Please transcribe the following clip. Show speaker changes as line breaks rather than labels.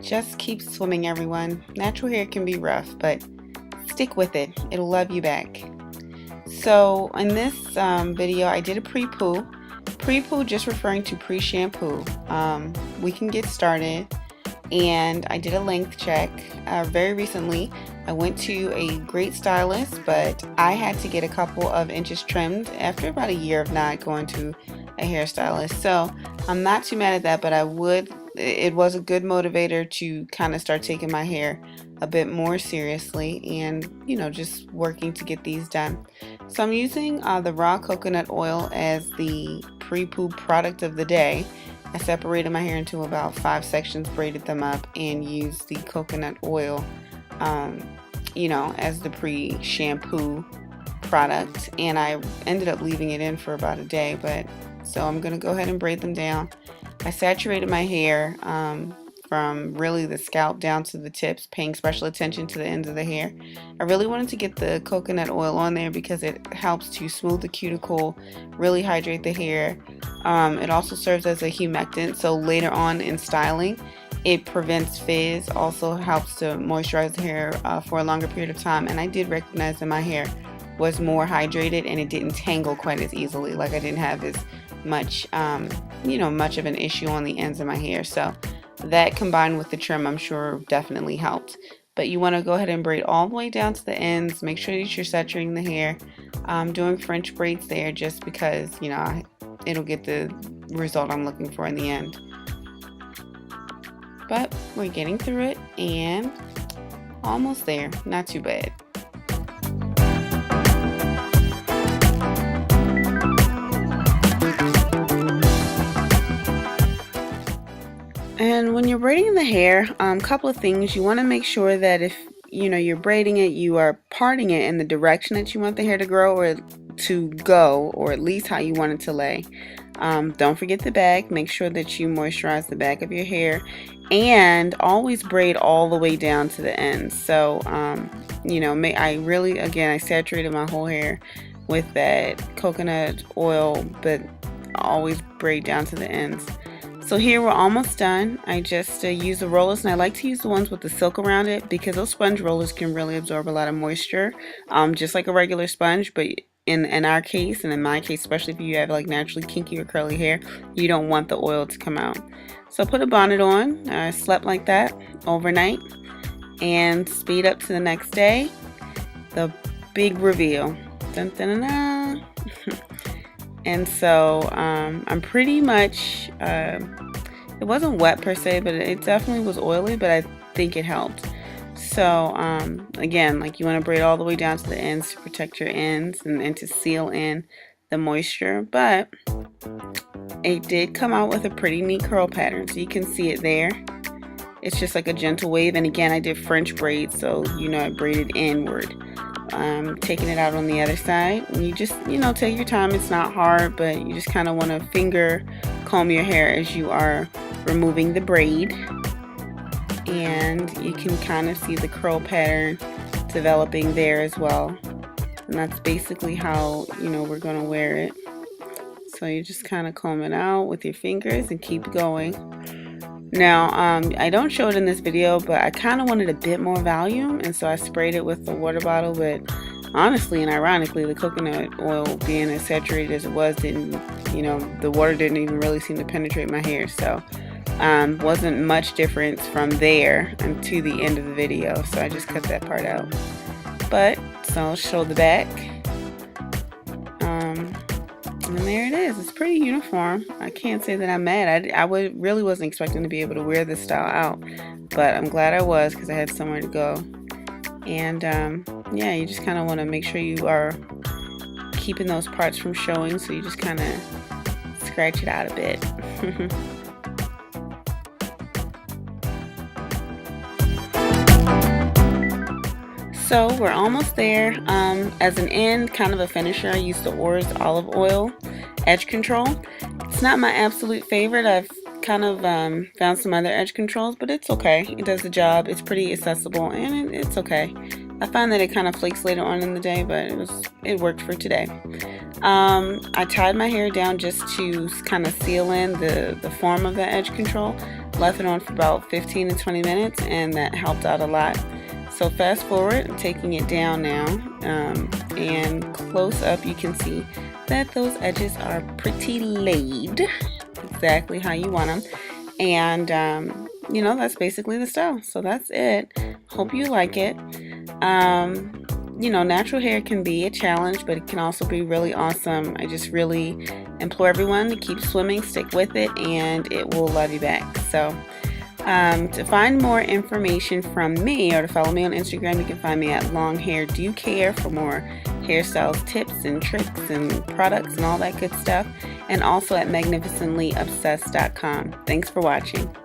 Just keep swimming, everyone. Natural hair can be rough, but stick with it. It'll love you back. So in this video, I did a pre-poo. Pre-poo just referring to pre-shampoo. We can get started. And I did a length check very recently. I went to a great stylist, but I had to get a couple of inches trimmed after about a year of not going to a hairstylist. So I'm not too mad at that, but it was a good motivator to kind of start taking my hair a bit more seriously and, just working to get these done. So I'm using the raw coconut oil as the pre-poo product of the day. I separated my hair into about 5 sections, braided them up, and used the coconut oil, as the pre-shampoo product. And I ended up leaving it in for about a day, so I'm going to go ahead and braid them down. I saturated my hair from really the scalp down to the tips, paying special attention to the ends of the hair. I really wanted to get the coconut oil on there because it helps to smooth the cuticle, really hydrate the hair. It also serves as a humectant, so later on in styling, it prevents frizz, also helps to moisturize the hair for a longer period of time. And I did recognize that my hair was more hydrated and it didn't tangle quite as easily. Like I didn't have as much, much of an issue on the ends of my hair. So that combined with the trim, I'm sure definitely helped. But you want to go ahead and braid all the way down to the ends. Make sure that you're saturating the hair. I'm doing French braids there just because, it'll get the result I'm looking for in the end. But we're getting through it and almost there. Not too bad. And when you're braiding the hair, a couple of things. You want to make sure that if you're braiding it, you are parting it in the direction that you want the hair to grow or to go, or at least how you want it to lay. Don't forget the back. Make sure that you moisturize the back of your hair, and always braid all the way down to the ends. So I saturated my whole hair with that coconut oil, but always braid down to the ends. So here we're almost done. I just use the rollers, and I like to use the ones with the silk around it because those sponge rollers can really absorb a lot of moisture, just like a regular sponge. But in our case, and in my case, especially if you have like naturally kinky or curly hair, you don't want the oil to come out. So put a bonnet on. I slept like that overnight, and speed up to the next day. The big reveal. Dun, dun, dun, dun. And so I'm pretty much, it wasn't wet per se, but it definitely was oily, but I think it helped. So again, like you want to braid all the way down to the ends to protect your ends and to seal in the moisture. But it did come out with a pretty neat curl pattern, so you can see it there. It's just like a gentle wave, and again, I did French braids, so I braided inward. Taking it out on the other side, and you just take your time. It's not hard, but you just kind of want to finger comb your hair as you are removing the braid, and you can kind of see the curl pattern developing there as well. And that's basically how we're going to wear it. So you just kind of comb it out with your fingers and keep going. Now, I don't show it in this video, but I kind of wanted a bit more volume, and so I sprayed it with the water bottle. But honestly and ironically, the coconut oil being as saturated as it was, the water didn't even really seem to penetrate my hair. So wasn't much difference from there to the end of the video. So I just cut that part out. But so I'll show the back. And there it is. It's pretty uniform. I can't say that I'm mad. I really wasn't expecting to be able to wear this style out, but I'm glad I was because I had somewhere to go. And yeah, you just kind of want to make sure you are keeping those parts from showing, so you just kind of scratch it out a bit. So we're almost there. As an end, kind of a finisher, I used the Oars olive oil edge control. It's not my absolute favorite. I've kind of found some other edge controls, but it's okay. It does the job. It's pretty accessible, and it's okay. I find that it kind of flakes later on in the day, but it worked for today. I tied my hair down just to kind of seal in the form of the edge control. Left it on for about 15 to 20 minutes, and that helped out a lot. So fast forward, I'm taking it down now, and close up you can see that those edges are pretty laid, exactly how you want them. And you know, that's basically the style. So that's it. Hope you like it. You know, natural hair can be a challenge, but it can also be really awesome. I just really implore everyone to keep swimming, stick with it, and it will love you back. So to find more information from me or to follow me on Instagram, you can find me at Long Hair Do Care for more hairstyles, tips, and tricks, and products, and all that good stuff. And also at magnificentlyobsessed.com. Thanks for watching.